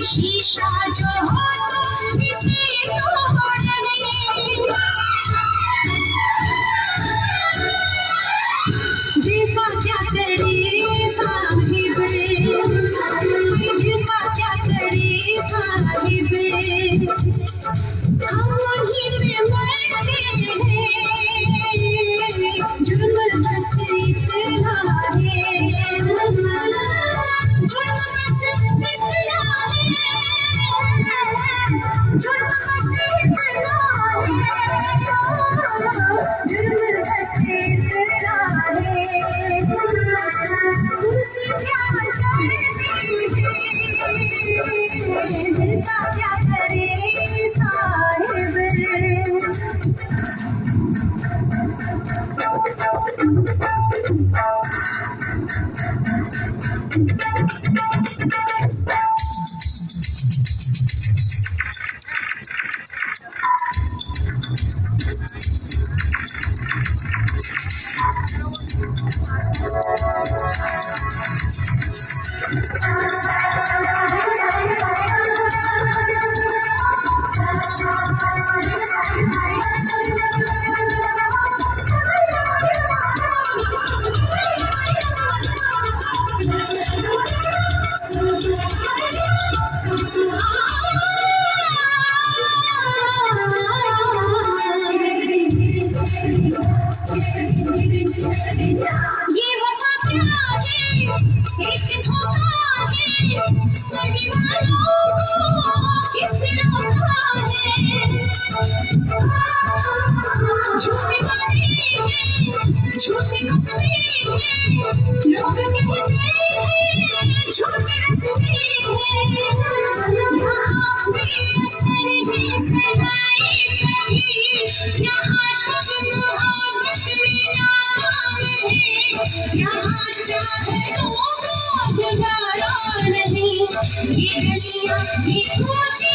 शीशा जो हो तो इसे तोड़ दे। देखा क्या करे साहिब, देखा क्या करे साहिब, हम वहीं पे मरते हैं, जुर्म बस इतना है, जुर्म बस इतना है, जुर्म बस इतना है, जुर्म बस इतना है, तुमसे प्यार करती है, दिल का क्या करे साहिब। ये वफा क्या है, एक धोखा है, करने वालों को किस रोका है, झूठे वादे हैं, झूठे कसमें हैं, लोग कहते हैं झूठे रस्मे हैं, यहाँ बेअसर है सदाए सभी, यहाँ सब मोहब्बत में नाकाम है, यहाँ चाहतों का गुजारा नहीं, ये गलियां ये कोचे